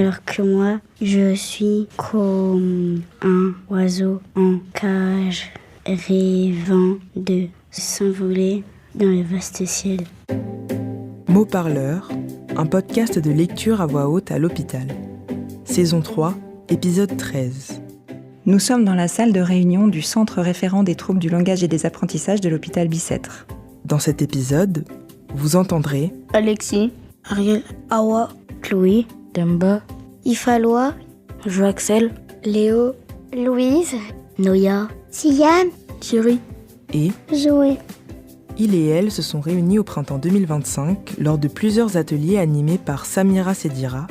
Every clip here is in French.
alors que moi, je suis comme un oiseau en cage, rêvant de s'envoler dans le vaste ciel. Mots parleurs, un podcast de lecture à voix haute à l'hôpital. Saison 3, épisode 13. Nous sommes dans la salle de réunion du Centre référent des troubles du langage et des apprentissages de l'hôpital Bicêtre. Dans cet épisode, vous entendrez Alexis, Ariel, Awa, Chloé, Demba, Ifaloa, Joaxel, Léo, Louise, Noya, Sian, Thierry et Zoé. Il et elle se sont réunis au printemps 2025 lors de plusieurs ateliers animés par Samira Sedira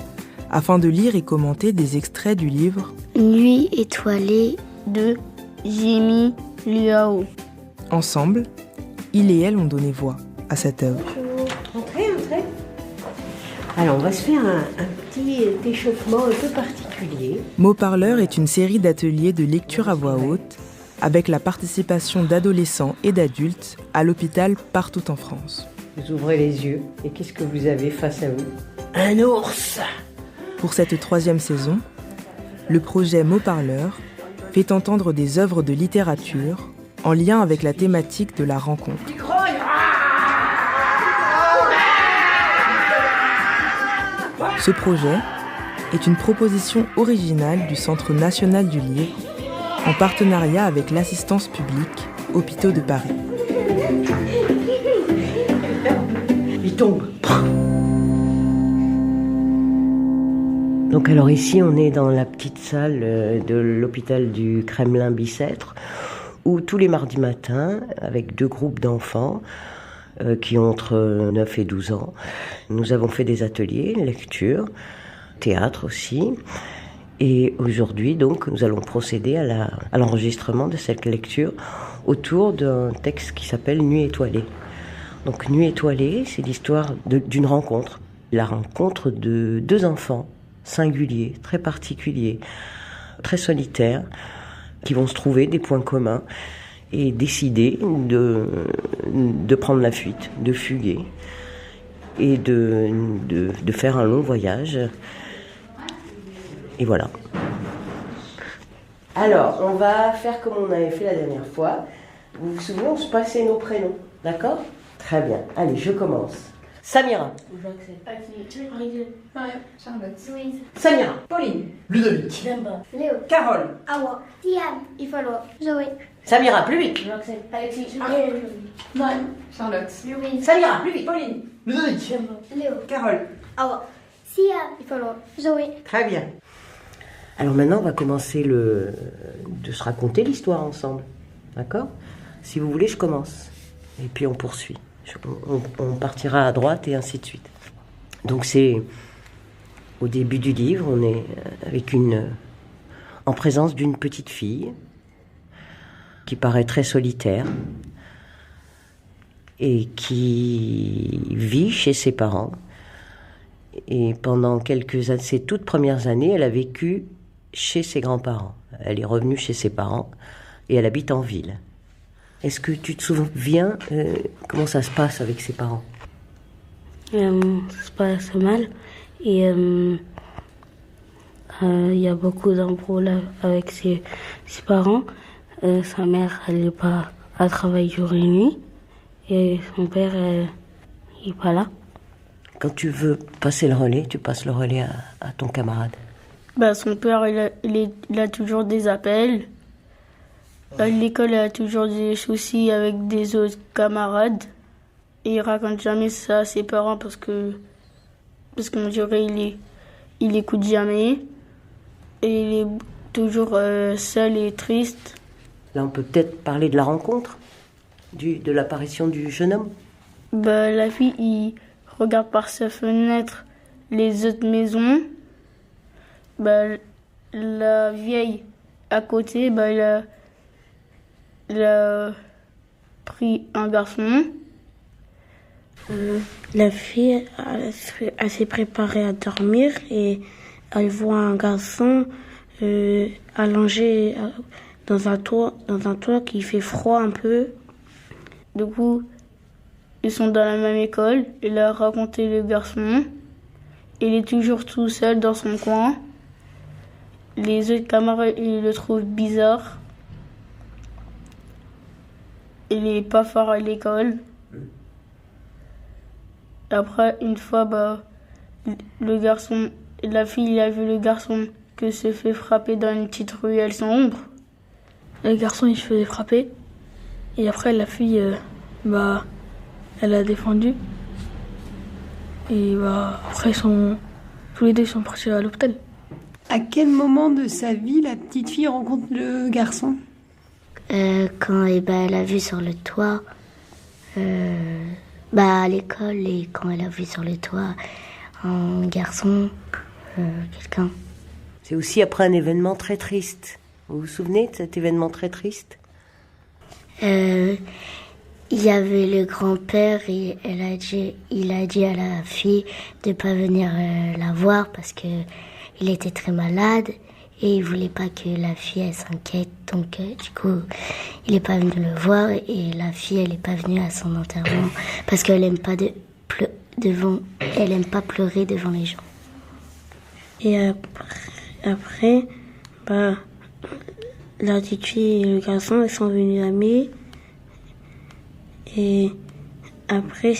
afin de lire et commenter des extraits du livre Nuit étoilée de Jimmy Liao. Ensemble, il et elle ont donné voix à cette œuvre. Entrez. Alors, on va se faire un petit échauffement un peu particulier. Mots parleurs est une série d'ateliers de lecture à voix haute avec la participation d'adolescents et d'adultes à l'hôpital partout en France. Vous ouvrez les yeux et qu'est-ce que vous avez face à vous ? Un ours ! Pour cette 3e saison, le projet Mots parleurs fait entendre des œuvres de littérature en lien avec la thématique de la rencontre. Ce projet est une proposition originale du Centre national du livre en partenariat avec l'Assistance publique Hôpitaux de Paris. Il tombe. Donc alors ici on est dans la petite salle de l'hôpital du Kremlin Bicêtre où tous les mardis matins, avec 2 groupes d'enfants qui ont entre 9 et 12 ans, nous avons fait des ateliers, lecture, théâtre aussi. Et aujourd'hui, donc, nous allons procéder à l'enregistrement de cette lecture autour d'un texte qui s'appelle Nuit étoilée. Donc Nuit étoilée, c'est l'histoire d'une rencontre. La rencontre de 2 enfants singuliers, très particuliers, très solitaires, qui vont se trouver des points communs et décider de prendre la fuite, de fuguer et de faire un long voyage. Et voilà. Alors, on va faire comme on avait fait la dernière fois. Vous vous souvenez, on se passait nos prénoms, d'accord ? Très bien. Allez, je commence. Samira. Samira. Pauline, Ludovic, Léo, Carole, Awa, Diane, Ifaloa, Zoé, Samira, plus vite. Alexis, Charlotte, Louise, Samira, plus vite. Pauline, Ludovic, Léo, Carole. Awa, Sian, Ifaloa, Zoé. Très bien. Alors maintenant, on va commencer de se raconter l'histoire ensemble. D'accord ? Si vous voulez, je commence. Et puis on poursuit. On partira à droite et ainsi de suite. Donc c'est au début du livre, on est en présence d'une petite fille qui paraît très solitaire et qui vit chez ses parents. Et pendant ces toutes premières années, elle a vécu chez ses grands-parents. Elle est revenue chez ses parents et elle habite en ville. Est-ce que tu te souviens comment ça se passe avec ses parents ? Ça se passe mal et il y a beaucoup d'embrouilles avec ses parents. Sa mère, elle n'est pas à travail jour et nuit et son père, il n'est pas là. Quand tu veux passer le relais, tu passes le relais à ton camarade. Son père, il a toujours des appels. À l'école, il a toujours des soucis avec des autres camarades. Et il raconte jamais ça à ses parents parce qu'on dirait il écoute jamais. Et il est toujours seul et triste. Là, on peut peut-être parler de la rencontre, de l'apparition du jeune homme. La fille, il regarde par sa fenêtre les autres maisons. La vieille à côté, elle a pris un garçon. La fille, elle s'est préparée à dormir et elle voit un garçon allongé dans un toit qui fait froid un peu. Du coup, ils sont dans la même école. Il a raconté le garçon. il est toujours tout seul dans son coin. Les autres camarades, ils le trouvent bizarre. Il est pas fort à l'école. Après, une fois, la fille, il a vu le garçon que se fait frapper dans une petite ruelle sombre. Le garçon, il se faisait frapper. Et après, la fille, elle a défendu. Et après, tous les deux sont partis à l'hôpital. À quel moment de sa vie la petite fille rencontre le garçon? Quand elle a vu sur le toit, à l'école, et quand elle a vu sur le toit un garçon, quelqu'un. C'est aussi après un événement très triste. Vous vous souvenez de cet événement très triste? Il y avait le grand-père et il a dit à la fille de pas venir la voir parce que il était très malade et il voulait pas que la fille elle s'inquiète. Donc du coup, il est pas venu le voir et la fille elle est pas venue à son enterrement parce qu'elle aime pas elle aime pas pleurer devant les gens. Et après, la petite fille et le garçon ils sont venus amis. Et après,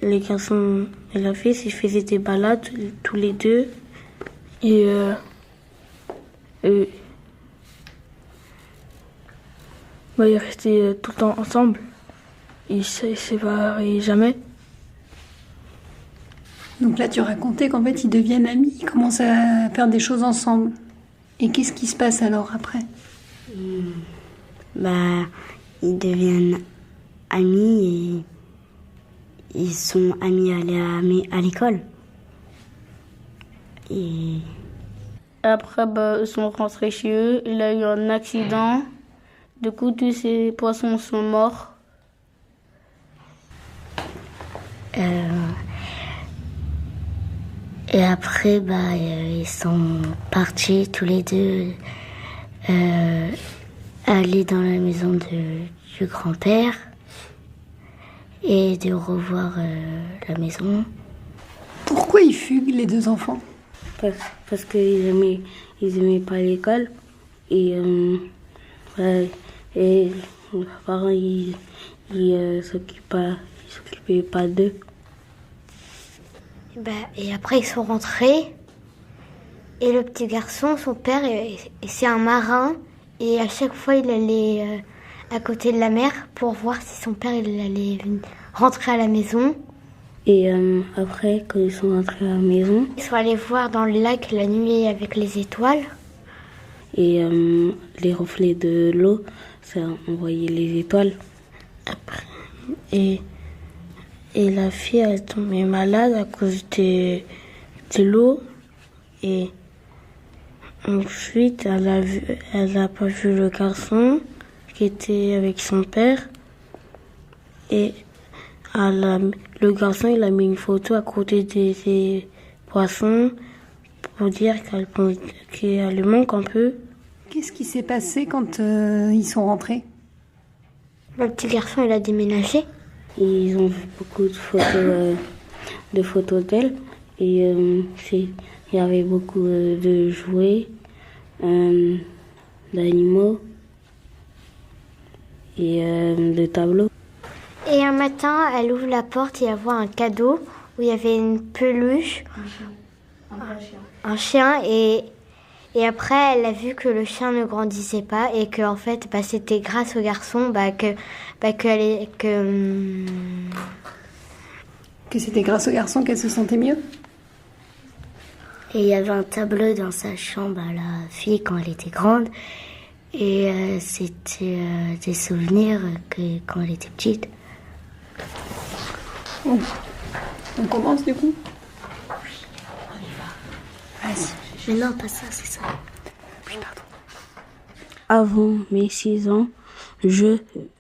les garçons et la fille, ils faisaient des balades tous les deux. Et ils restaient tout le temps ensemble. Ils ne se séparaient jamais. Donc là, tu racontais qu'en fait, ils deviennent amis, ils commencent à faire des choses ensemble. Et qu'est-ce qui se passe alors après? Ils deviennent amis et ils sont amis à l'école. Et après, ils sont rentrés chez eux. Il a eu un accident. Du coup, tous ces poissons sont morts. Et après, ils sont partis tous les deux aller dans la maison du grand-père et de revoir la maison. Pourquoi ils fuguent, les deux enfants? Parce qu'ils aimaient pas l'école et leurs parents ils s'occupaient pas d'eux. Et après ils sont rentrés et le petit garçon, son père, c'est un marin et à chaque fois il allait à côté de la mer pour voir si son père il allait rentrer à la maison. Et après, quand ils sont rentrés à la maison, ils sont allés voir dans le lac la nuit avec les étoiles. Et les reflets de l'eau, ça envoyait les étoiles. Après, et la fille, elle est tombée malade à cause de l'eau. Et ensuite, elle n'a pas vu le garçon qui était avec son père. Et le garçon, il a mis une photo à côté des poissons pour dire qu'elle lui manque un peu. Qu'est-ce qui s'est passé quand ils sont rentrés? Le petit garçon, il a déménagé. Ils ont vu beaucoup de photos d'elle. Et il y avait beaucoup de jouets, d'animaux et de tableaux. Et un matin, elle ouvre la porte et elle voit un cadeau où il y avait une peluche, un chien et après elle a vu que le chien ne grandissait pas et que en fait c'était grâce au garçon que c'était grâce au garçon qu'elle se sentait mieux. Et il y avait un tableau dans sa chambre à la fille quand elle était grande et c'était des souvenirs que quand elle était petite. On commence du coup? On y va. Vas-y. Mais non, pas ça, c'est ça. Oui, pardon. Avant mes 6 ans, je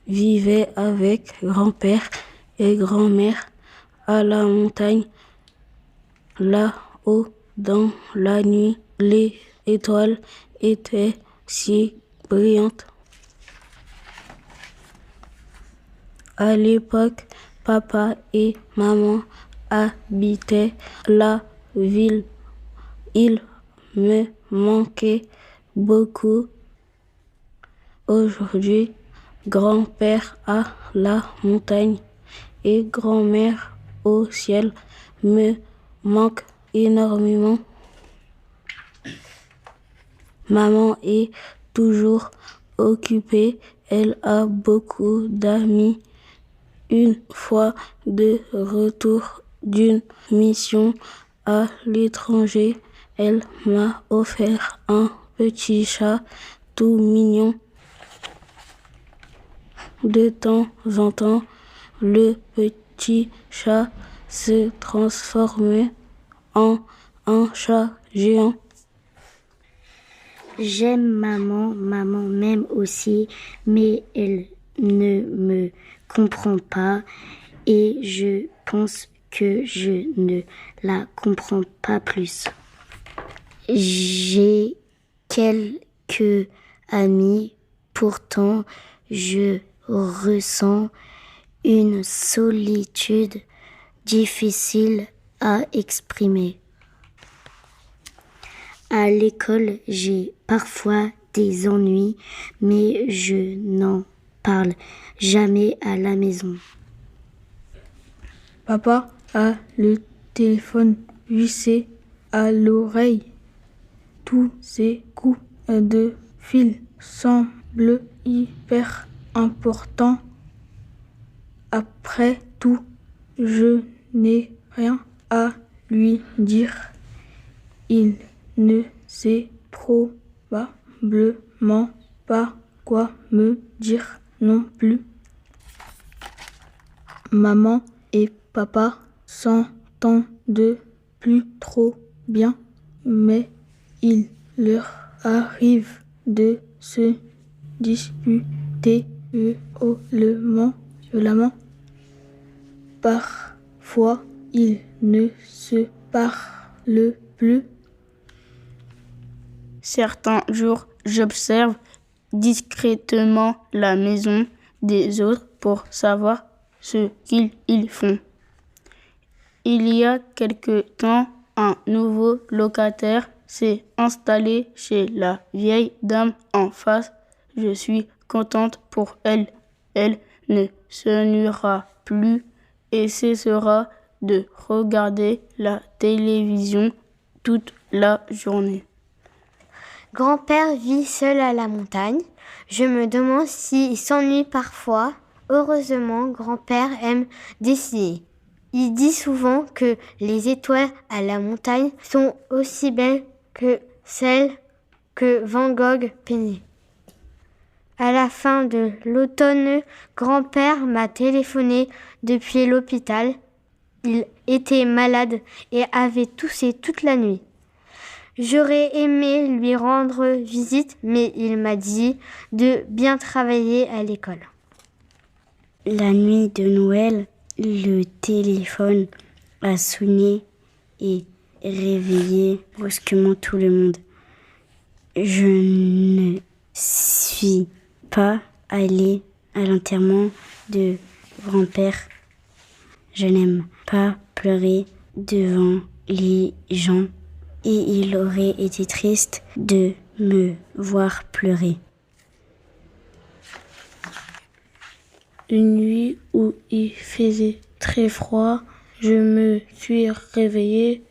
vivais avec grand-père et grand-mère à la montagne. Là-haut, dans la nuit, les étoiles étaient si brillantes. À l'époque, papa et maman habitaient là ville. Il me manquait beaucoup. Aujourd'hui, grand-père à la montagne et grand-mère au ciel me manquent énormément. Maman est toujours occupée, elle a beaucoup d'amis. Une fois de retour d'une mission à l'étranger, elle m'a offert un petit chat tout mignon. De temps en temps, le petit chat se transformait en un chat géant. J'aime maman, maman m'aime aussi, mais elle ne me comprend pas et je pense que je ne la comprends pas plus. J'ai quelques amis, pourtant je ressens une solitude difficile à exprimer. À l'école, j'ai parfois des ennuis, mais je n'en parle jamais à la maison. Papa a le téléphone vissé à l'oreille. Tous ces coups de fil semblent hyper importants. Après tout, je n'ai rien à lui dire. Il ne sait probablement pas quoi me dire non plus. Maman et papa s'entendent plus trop bien, mais il leur arrive de se disputer violemment. Parfois, ils ne se parlent plus. Certains jours, j'observe discrètement la maison des autres pour savoir ce qu'ils font. Il y a quelque temps, un nouveau locataire s'est installé chez la vieille dame en face. Je suis contente pour elle. Elle ne s'ennuiera plus et cessera de regarder la télévision toute la journée. Grand-père vit seul à la montagne. Je me demande s'il s'ennuie parfois. Heureusement, grand-père aime dessiner. Il dit souvent que les étoiles à la montagne sont aussi belles que celles que Van Gogh peignait. À la fin de l'automne, grand-père m'a téléphoné depuis l'hôpital. Il était malade et avait toussé toute la nuit. J'aurais aimé lui rendre visite, mais il m'a dit de bien travailler à l'école. La nuit de Noël, le téléphone a sonné et réveillé brusquement tout le monde. Je ne suis pas allée à l'enterrement de grand-père. Je n'aime pas pleurer devant les gens et il aurait été triste de me voir pleurer. Une nuit où il faisait très froid, je me suis réveillée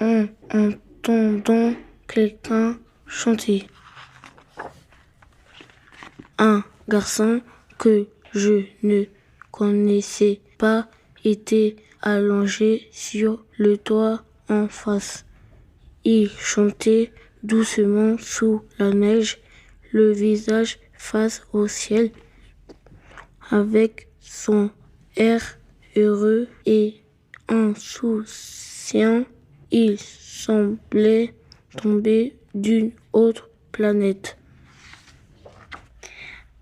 en entendant quelqu'un chanter. Un garçon que je ne connaissais pas était allongé sur le toit en face. Il chantait doucement sous la neige, le visage face au ciel. Avec son air heureux et insouciant, il semblait tomber d'une autre planète.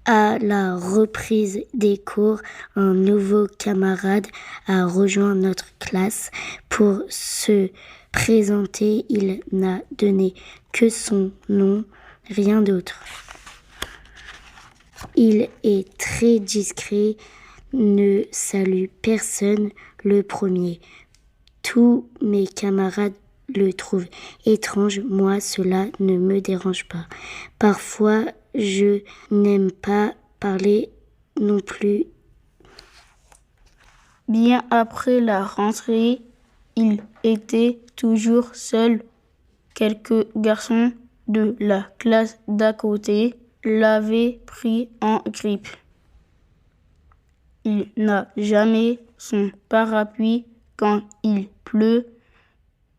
À la reprise des cours, un nouveau camarade a rejoint notre classe pour se présenter. Il n'a donné que son nom, rien d'autre. Il est très discret, ne salue personne le premier. Tous mes camarades le trouvent étrange, moi cela ne me dérange pas. Parfois, je n'aime pas parler non plus. Bien après la rentrée, il était toujours seul. Quelques garçons de la classe d'à côté l'avaient pris en grippe. Il n'a jamais son parapluie quand il pleut.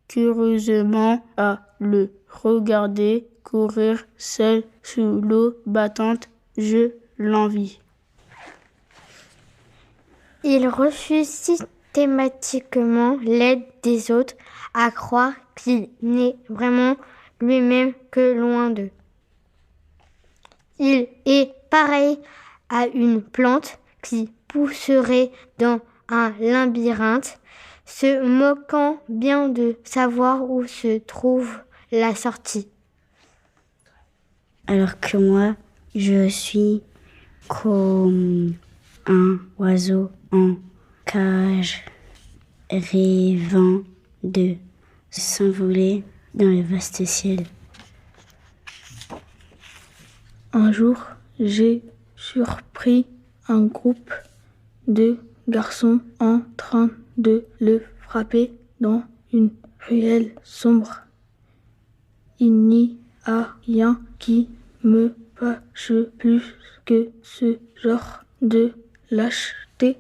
Curieusement, à le regarder courir seul sous l'eau battante, je l'envie. Il refuse systématiquement l'aide des autres, à croire qu'il n'est vraiment lui-même que loin d'eux. Il est pareil à une plante qui pousserait dans un labyrinthe, se moquant bien de savoir où se trouve la sortie. Alors que moi, je suis comme un oiseau en cage, rêvant de s'envoler dans le vaste ciel. Un jour, j'ai surpris un groupe de garçons en train de le frapper dans une ruelle sombre. Il n'y a rien qui me fâche plus que ce genre de lâcheté.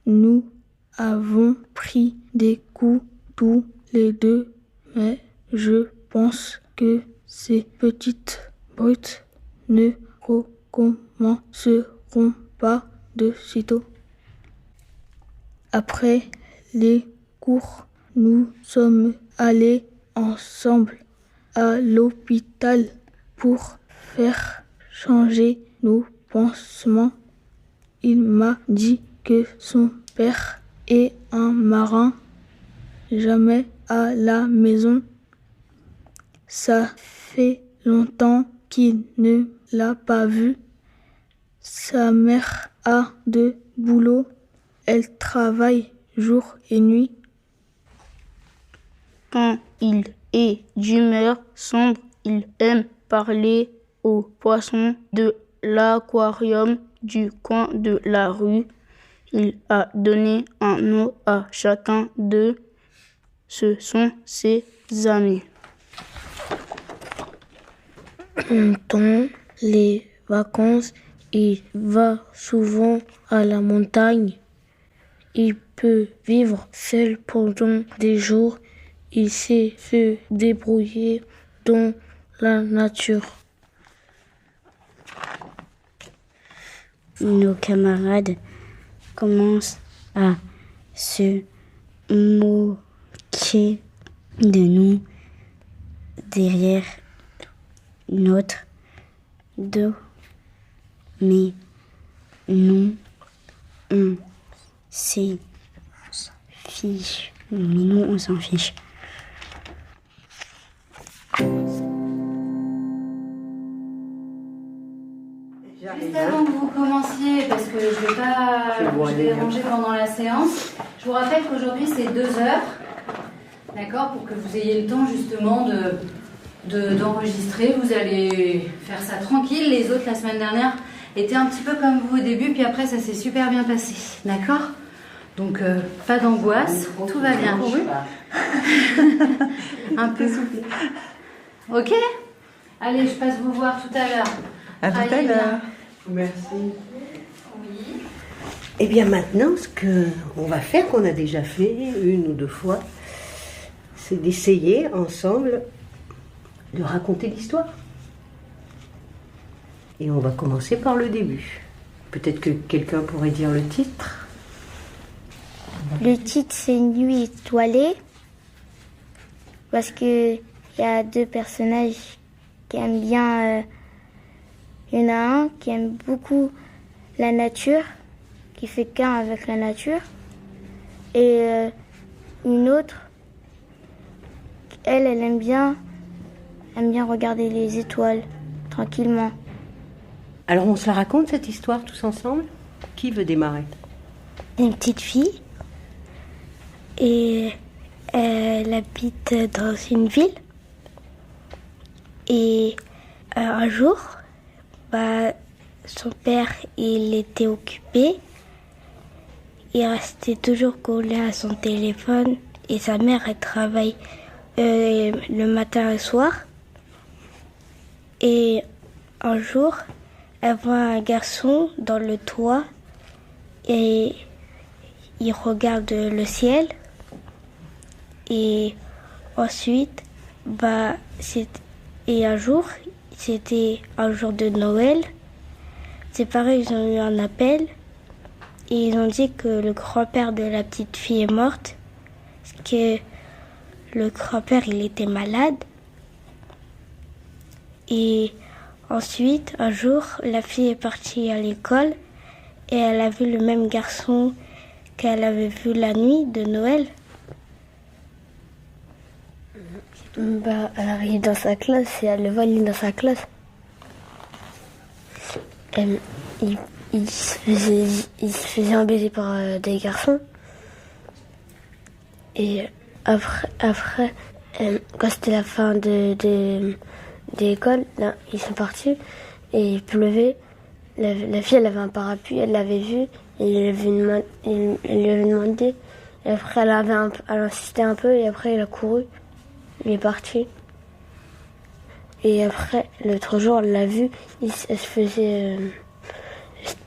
Nous avons pris des coups tous les deux, mais je pense que ces petites brutes ne recommenceront pas de sitôt. Après les cours, nous sommes allés ensemble à l'hôpital pour faire changer nos pansements. Il m'a dit que son père est un marin, jamais à la maison. Ça fait longtemps qu'il ne l'a pas vu. Sa mère a de boulot. Elle travaille jour et nuit. Quand il est d'humeur sombre, il aime parler aux poissons de l'aquarium du coin de la rue. Il a donné un nom à chacun d'eux. Ce sont ses amis. Pendant les vacances, il va souvent à la montagne. Il peut vivre seul pendant des jours. Il sait se débrouiller dans la nature. Nos camarades commencent à se moquer de nous derrière notre dos. Mais nous, on s'en fiche. On s'en fiche. Juste avant que vous commenciez, parce que je ne vais pas vous déranger pendant la séance, je vous rappelle qu'aujourd'hui c'est 2 heures, d'accord, pour que vous ayez le temps justement d'enregistrer. Vous allez faire ça tranquille. Les autres la semaine dernière étaient un petit peu comme vous au début, puis après ça s'est super bien passé, d'accord? Donc pas d'angoisse, tout va bien. Un peu souple. Ok? Allez, je passe vous voir tout à l'heure. À tout à l'heure. Merci. Oui. Eh bien maintenant, ce qu'on va faire, qu'on a déjà fait 1 ou 2 fois, c'est d'essayer ensemble de raconter l'histoire. Et on va commencer par le début. Peut-être que quelqu'un pourrait dire le titre. Le titre, c'est Nuit étoilée, parce qu'il y a 2 personnages qui aiment bien. Il y en a un qui aime beaucoup la nature, qui fait qu'un avec la nature, et une autre, elle aime bien regarder les étoiles tranquillement. Alors on se la raconte cette histoire tous ensemble? Qui veut démarrer? Une petite fille, et Elle habite dans une ville. Et un jour, son père, il était occupé. Il restait toujours collé à son téléphone. Et sa mère, elle travaille le matin et le soir. Et un jour, elle voit un garçon dans le toit. Et il regarde le ciel. Et ensuite, et un jour, c'était un jour de Noël. Ses parents, ils ont eu un appel et ils ont dit que le grand-père de la petite fille est morte. Parce que le grand-père, il était malade. Et ensuite, un jour, la fille est partie à l'école et elle a vu le même garçon qu'elle avait vu la nuit de Noël. Elle arrive dans sa classe et elle le voit, il est dans sa classe. Il se faisait embêter par des garçons. Et après quand c'était la fin de l'école, là, ils sont partis et il pleuvait. La fille, elle avait un parapluie, elle l'avait vu et elle lui avait demandé. Et après, elle insistait un peu et après, elle a couru. Il est parti. Et après, l'autre jour, elle l'a vu, elle se faisait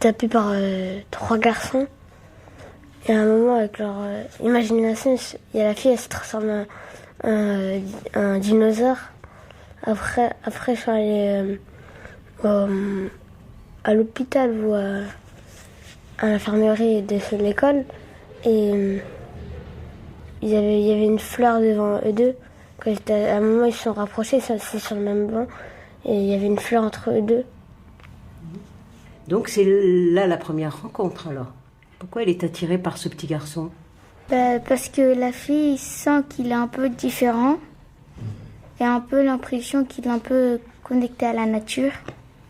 taper par 3 garçons. Et à un moment, avec leur imagination, il y a la fille, elle se transforme en un dinosaure. Après, je suis allée à l'hôpital ou à l'infirmerie de l'école. Et il y avait une fleur devant eux deux. À un moment, ils se sont rapprochés, c'est sur le même banc, et il y avait une fleur entre eux deux. Donc c'est là la première rencontre alors. Pourquoi elle est attirée par ce petit garçon? Parce que la fille sent qu'il est un peu différent, et a un peu l'impression qu'il est un peu connecté à la nature,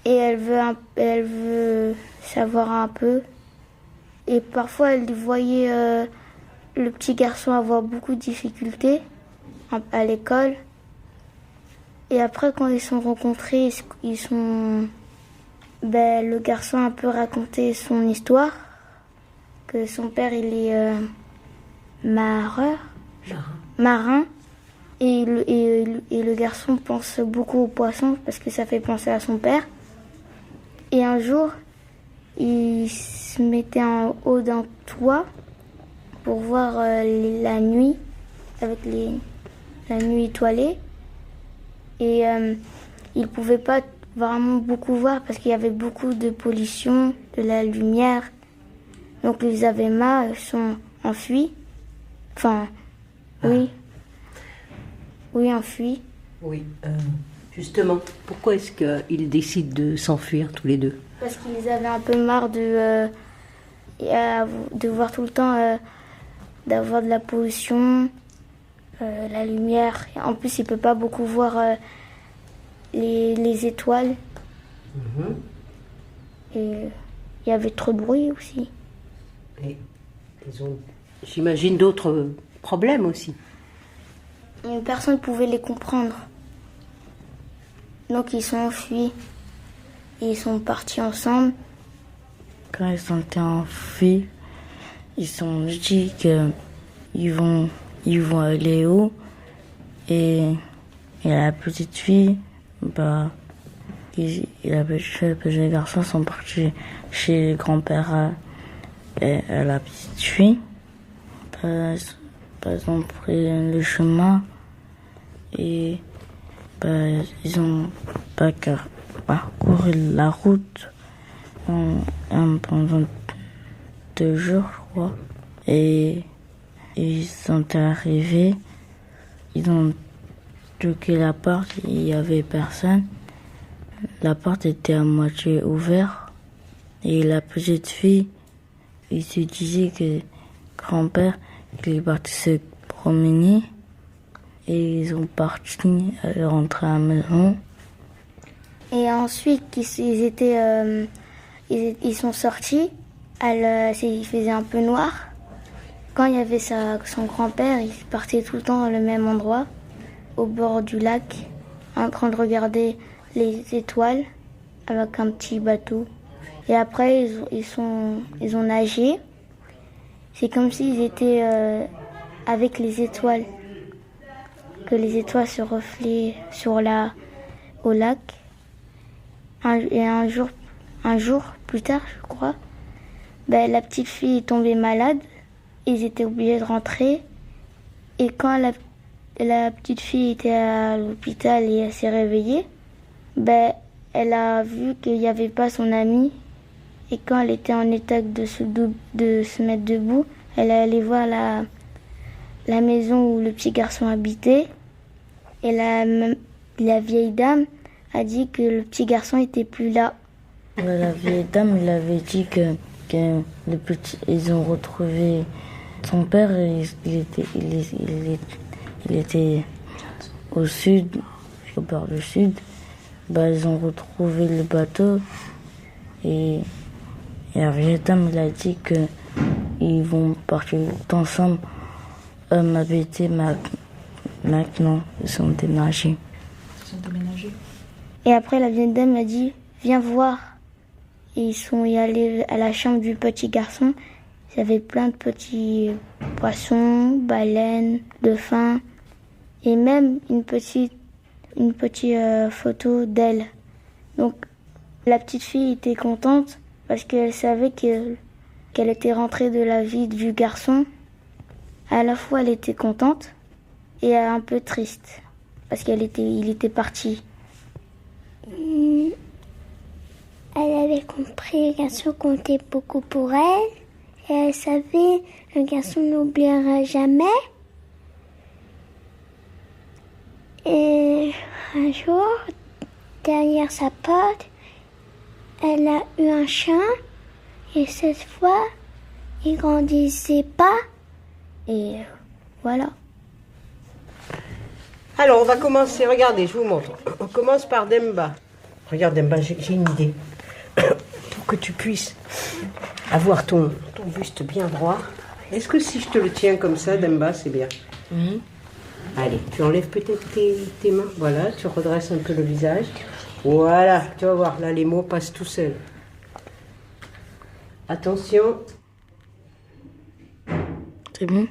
et elle veut savoir un peu. Et parfois, elle voyait le petit garçon avoir beaucoup de difficultés à l'école. Et après, quand ils sont rencontrés, le garçon a un peu raconté son histoire, que son père, il est marin. Et le garçon pense beaucoup aux poissons parce que ça fait penser à son père. Et un jour, il se mettait en haut d'un toit pour voir la nuit, avec la nuit étoilée. Et il ne pouvait pas vraiment beaucoup voir parce qu'il y avait beaucoup de pollution, de la lumière. Donc ils avaient marre, ils sont enfuis. Oui, enfuis. Oui. Justement, pourquoi est-ce qu'ils décident de s'enfuir tous les deux? Parce qu'ils avaient un peu marre de voir tout le temps, d'avoir de la pollution, la lumière. En plus, il ne peut pas beaucoup voir les étoiles. Et il y avait trop de bruit aussi. Et ils ont, j'imagine, d'autres problèmes aussi. Et personne ne pouvait les comprendre. Donc ils sont enfuis. Et ils sont partis ensemble. Quand ils sont enfuis, ils se sont dit qu'ils vont aller où. Et la petite fille, les petits garçons sont partis chez le grand-père et la petite fille. Ils ont pris le chemin et ils ont parcouru la route pendant 2 jours, je crois. Et ils sont arrivés, ils ont toqué la porte, il n'y avait personne. La porte était à moitié ouverte et la petite fille, il se disait que grand-père, il est parti se promener et ils ont parti rentrer à la maison. Et ensuite, ils sont sortis. Il faisait un peu noir Quand il y avait son grand-père, il partait tout le temps dans le même endroit, au bord du lac, en train de regarder les étoiles avec un petit bateau. Et après, ils ont nagé. C'est comme s'ils étaient avec les étoiles, que les étoiles se reflètent au lac. Et un jour plus tard, je crois, la petite fille est tombée malade. Ils étaient obligés de rentrer. Et quand la petite fille était à l'hôpital et elle s'est réveillée, elle a vu qu'il n'y avait pas son amie. Et quand elle était en état de se mettre debout, elle est allée voir la maison où le petit garçon habitait. Et la vieille dame a dit que le petit garçon n'était plus là. La vieille dame, elle avait dit que ils ont retrouvé son père. Et il était au sud, au bord du sud. Ils ont retrouvé le bateau et la vieille dame, elle a dit qu'ils vont partir ensemble m'habiter maintenant. Ils sont déménagés. Et après, la vieille dame a dit « Viens voir ». Et ils sont allés à la chambre du petit garçon. Il y avait plein de petits poissons, baleines, dauphins et même une petite photo d'elle. Donc la petite fille était contente parce qu'elle savait qu'elle était rentrée de la vie du garçon. À la fois, elle était contente et un peu triste parce qu'il était parti. Elle avait compris, le garçon comptait beaucoup pour elle. Et elle savait, le garçon n'oubliera jamais. Et un jour, derrière sa porte, elle a eu un chien. Et cette fois, il grandissait pas. Et voilà. Alors, on va commencer. Regardez, je vous montre. On commence par Demba. Regarde, Demba, j'ai une idée. Pour que tu puisses avoir ton buste bien droit. Est-ce que si je te le tiens comme ça, Demba, c'est bien? Allez, tu enlèves peut-être tes mains. Voilà, tu redresses un peu le visage. Voilà, tu vas voir, là, les mots passent tout seuls. Attention. C'est bon.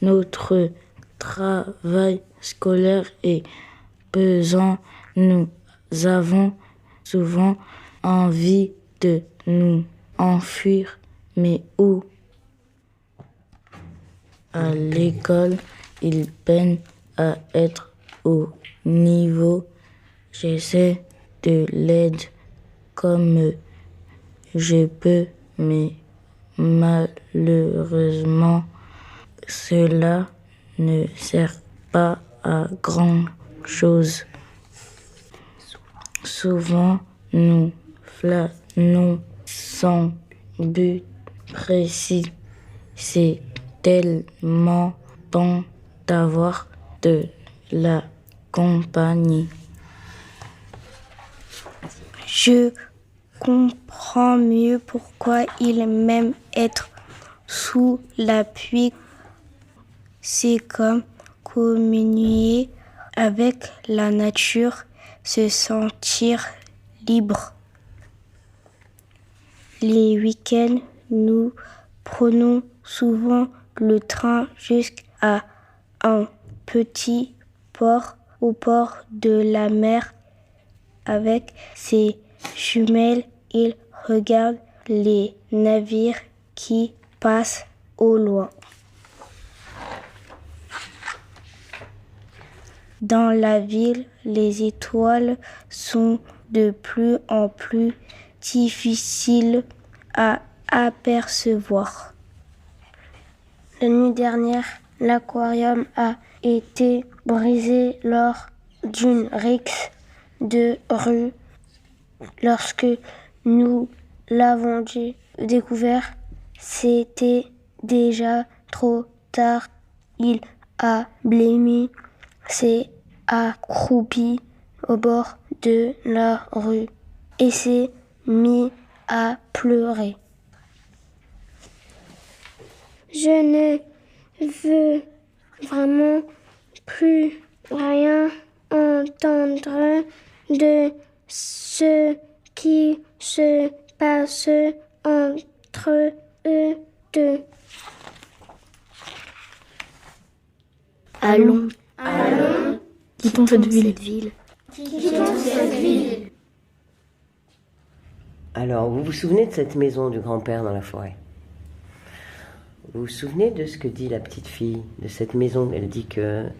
Notre travail scolaire est pesant. Nous avons souvent envie de nous enfuir, mais où? À l'école, ils peinent à être au niveau. J'essaie de l'aide comme je peux, mais malheureusement, cela ne sert pas à grand-chose. Souvent, nous flânons sans but précis. C'est tellement bon d'avoir de la compagnie. Je comprends mieux pourquoi il aime être sous la pluie. C'est comme communier avec la nature, se sentir libre. Les week-ends, nous prenons souvent le train jusqu'à un petit port au bord de la mer. Avec ses jumelles, il regarde les navires qui passent au loin. Dans la ville, les étoiles sont de plus en plus difficiles à apercevoir. La nuit dernière, l'aquarium a été brisé lors d'une rixe de rue. Lorsque nous l'avons découvert, c'était déjà trop tard. Il a blêmi, s'est accroupi au bord de la rue et s'est mis à pleurer. Je ne veux vraiment plus rien entendre de ce qui se passe entre eux deux. Allons. Quittons cette ville. Quittons cette ville. Alors, vous vous souvenez de cette maison du grand-père dans la forêt? Vous vous souvenez de ce que dit la petite fille de cette maison? Elle dit qu'il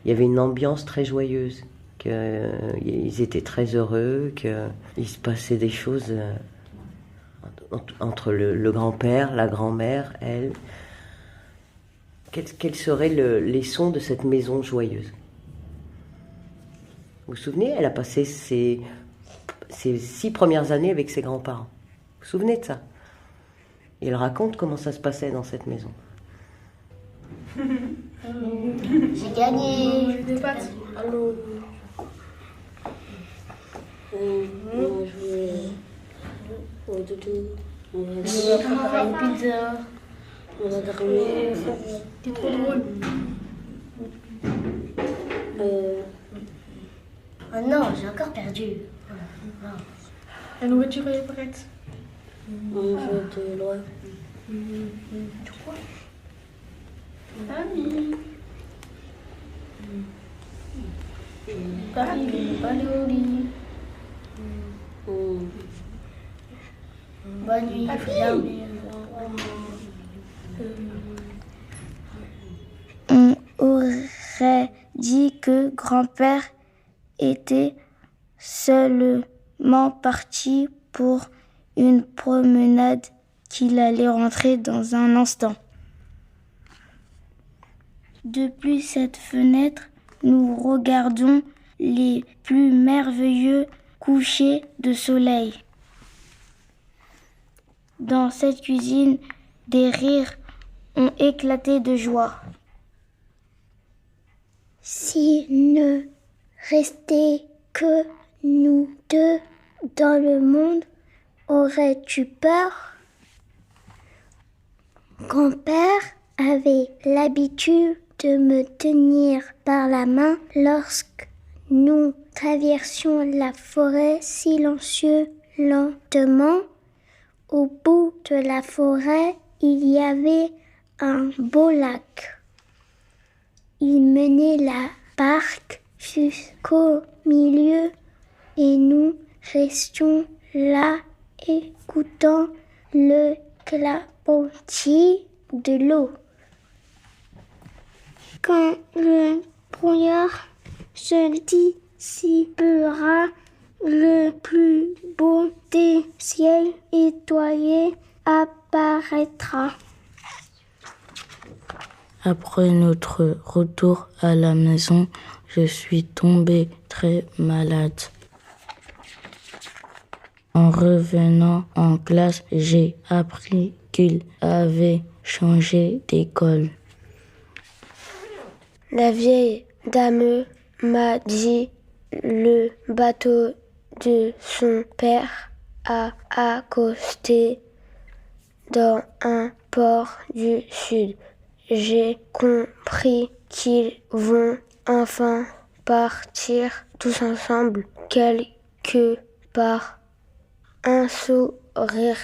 y avait une ambiance très joyeuse, qu'ils étaient très heureux, qu'il se passait des choses entre le grand-père, la grand-mère, elle. Quels seraient les sons de cette maison joyeuse? Vous vous souvenez? Elle a passé ses 6 premières années avec ses grands-parents. Vous vous souvenez de ça? Et elle raconte comment ça se passait dans cette maison. J'ai gagné. Des pâtes. Allô. Moi, je voulais au doudou. On va préparer une pizza. On va dormir. T'es trop drôle. Oh non, j'ai encore perdu. La nourriture est prête. On joue de loin. Tu crois? Ami. Paris, allez au lit. Bonne nuit. On aurait dit que grand-père était seulement parti pour une promenade, qu'il allait rentrer dans un instant. Depuis cette fenêtre, nous regardons les plus merveilleux couchers de soleil. Dans cette cuisine, des rires ont éclaté de joie. S'il ne restait que nous deux dans le monde, aurais-tu peur? Grand-père avait l'habitude de me tenir par la main lorsque nous traversions la forêt silencieux lentement. Au bout de la forêt, il y avait un beau lac. Il menait la barque jusqu'au milieu et nous restions là écoutant le clapotis de l'eau. Quand le brouillard se dissipera, le plus beau des ciels étoilés apparaîtra. Après notre retour à la maison, je suis tombée très malade. En revenant en classe, j'ai appris qu'il avait changé d'école. La vieille dame m'a dit le bateau de son père a accosté dans un port du sud. J'ai compris qu'ils vont enfin partir tous ensemble quelque part. Un sourire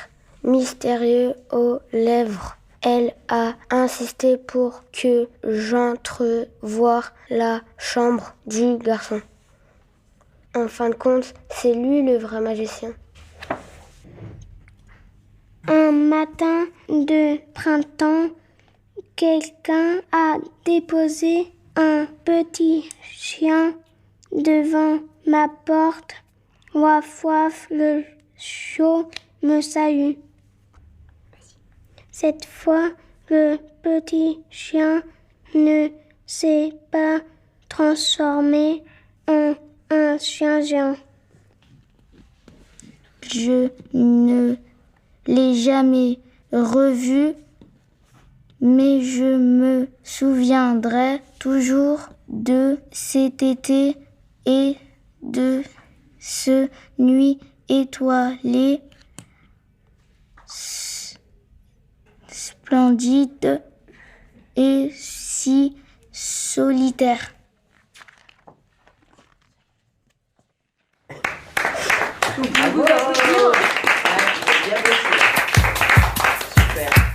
mystérieux aux lèvres. Elle a insisté pour que j'entre voir la chambre du garçon. En fin de compte, c'est lui le vrai magicien. Un matin de printemps, quelqu'un a déposé un petit chien devant ma porte. Waf waf, le chiot me salue. Cette fois, le petit chien ne s'est pas transformé en un chien géant. Je ne l'ai jamais revu, mais je me souviendrai toujours de cet été et de ce nuit étoilée splendide et si solitaire.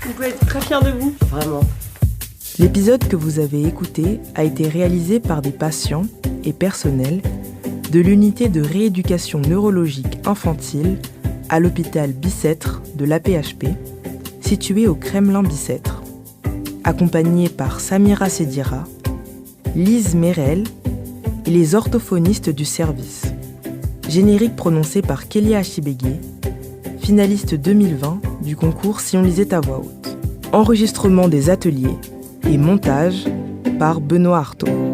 On peut être très fiers de vous. Vraiment. L'épisode que vous avez écouté a été réalisé par des patients et personnels de l'unité de rééducation neurologique infantile à l'hôpital Bicêtre de l'AP-HP, situé au Kremlin-Bicêtre, accompagnés par Samira Sedira, Lise Merel et les orthophonistes du service. Générique prononcé par Kélia Achibégué, finaliste 2020 du concours Si on lisait à voix haute. Enregistrement des ateliers et montage par Benoît Artaud.